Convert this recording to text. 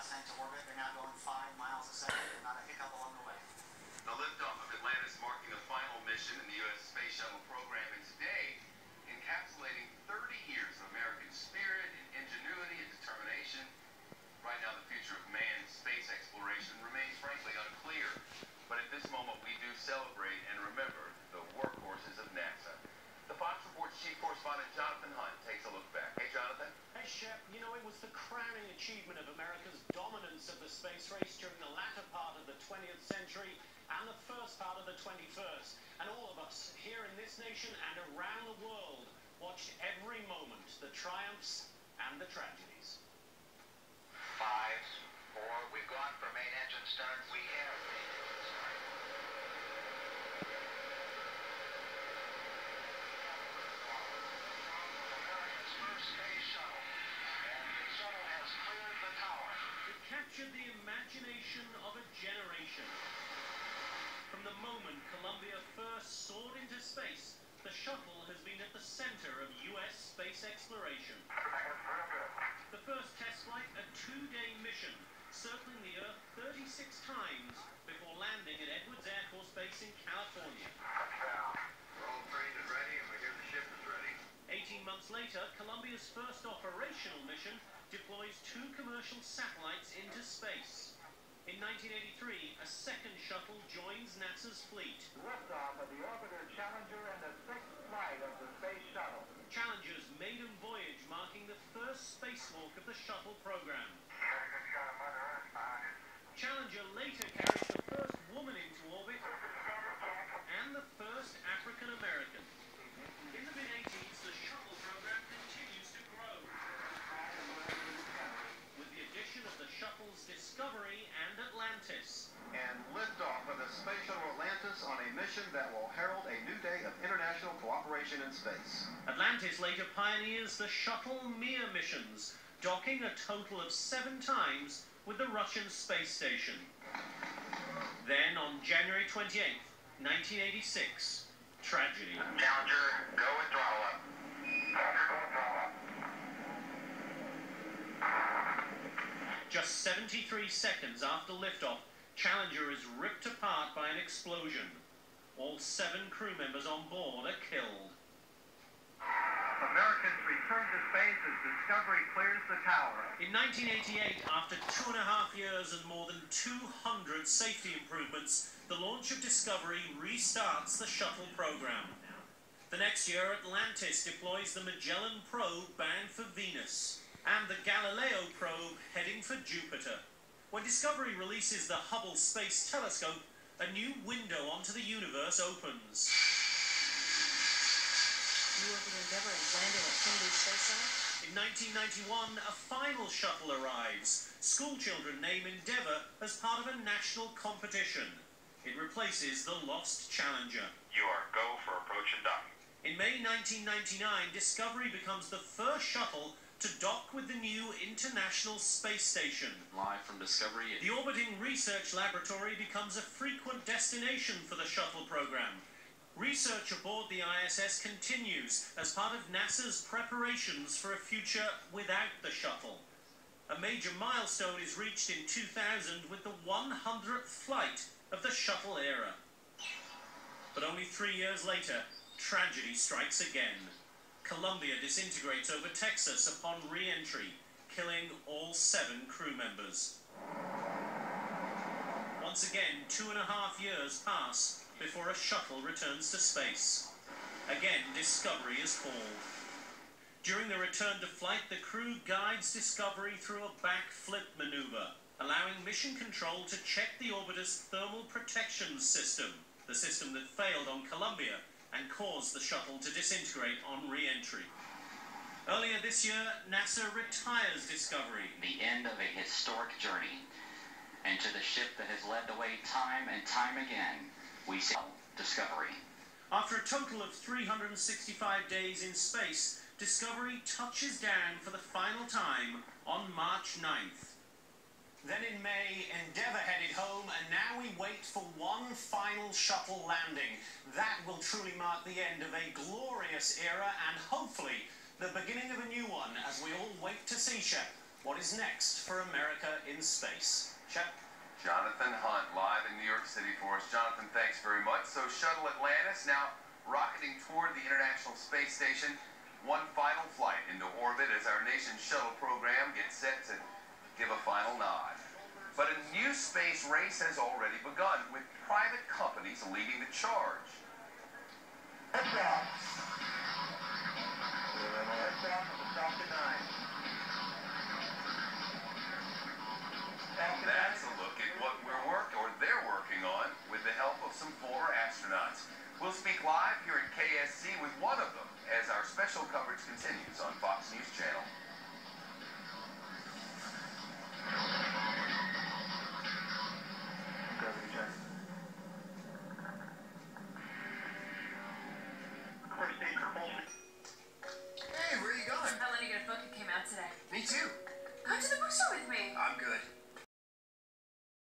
sent to orbit. They're now going 5 miles a second, and not a hiccup along the way. The liftoff of Atlantis marking the final mission in the U.S. Space Shuttle program, and today encapsulating 30 years of American spirit and ingenuity and determination. Right now, the future of manned space exploration remains frankly unclear. But at this moment, we do celebrate and remember the workhorses of NASA. The Fox Report's chief correspondent Jonathan Hunt takes a look back. Hey, Jonathan. Hey, Shep. You know, it was the crowning achievement of America's dominance of the space race during the latter part of the 20th century and the first part of the 21st. And all of us here in this nation and around the world watched every moment, the triumphs and the tragedies. 5, 4, we've gone for main engine start. We have main engine start. America's first space shuttle, and the shuttle has cleared the tower. It captured the imagination of a generation. From the moment Columbia first soared into space, the shuttle has been at the center of U.S. space exploration. The first test flight, a 2-day mission, circling the Earth 36 times before landing at Edwards Air Force Base in California. We're all trained and ready, and we hear the ship is ready. 18 months later, Columbia's first operational mission deploys 2 commercial satellites into space. In 1983, a second shuttle joins NASA's fleet. Liftoff of the orbiter Challenger and the 6th flight of the space shuttle. Challenger's maiden voyage marking the first spacewalk of the shuttle program. Challenger later carries the first woman into orbit and the first African American. In the mid-80s, the shuttle program continues to grow, with the addition of the shuttles Discovery and Atlantis. And liftoff of the Space Shuttle Atlantis on a mission that will herald a new day of international cooperation in space. Atlantis later pioneers the Shuttle Mir missions, docking a total of 7 times with the Russian space station. Then on January 28th, 1986, tragedy. Challenger, go and throttle up. Just 73 seconds after liftoff, Challenger is ripped apart by an explosion. All 7 crew members on board are killed. Americans return to space as Discovery clears the tower. In 1988, after 2.5 years and more than 200 safety improvements, the launch of Discovery restarts the shuttle program. The next year, Atlantis deploys the Magellan probe bound for Venus and the Galileo probe heading for Jupiter. When Discovery releases the Hubble Space Telescope, a new window onto the universe opens. New Orbiter Endeavour is landing at Kennedy Space Center. In 1991, a final shuttle arrives. Schoolchildren name Endeavour as part of a national competition. It replaces the lost Challenger. You are go for approach and dock. In May 1999, Discovery becomes the first shuttle to dock with the new International Space Station. Live from Discovery. The orbiting research laboratory becomes a frequent destination for the shuttle program. Research aboard the ISS continues as part of NASA's preparations for a future without the shuttle. A major milestone is reached in 2000 with the 100th flight of the shuttle era. But only 3 years later, tragedy strikes again. Columbia disintegrates over Texas upon re-entry, killing all 7 crew members. Once again, 2.5 years pass before a shuttle returns to space. Again, Discovery is called. During the return to flight, the crew guides Discovery through a backflip maneuver, allowing mission control to check the orbiter's thermal protection system, the system that failed on Columbia and caused the shuttle to disintegrate on re-entry. Earlier this year, NASA retires Discovery. The end of a historic journey, and to the ship that has led the way time and time again, we see Discovery. After a total of 365 days in space, Discovery touches down for the final time on March 9th. Then in May, Endeavour headed home, and now we wait for one final shuttle landing. That will truly mark the end of a glorious era and hopefully the beginning of a new one as we all wait to see, Shep, What is next for America in space? Check. Jonathan Hunt live in New York City for us. Jonathan, thanks very much. So Shuttle Atlantis now rocketing toward the International Space Station. One final flight into orbit as our nation's shuttle program gets set to give a final nod. But a new space race has already begun, with private companies leading the charge. Liftoff. Liftoff of the Falcon 9. That's a look at what they're working on with the help of some former astronauts. We'll speak live here at KSC with one of them as our special coverage continues on Fox News Channel. Gravity check. Core stage propulsion. Hey, where are you going? I let you get a book that came out today. Me too. Come to the bookstore with me. I'm good.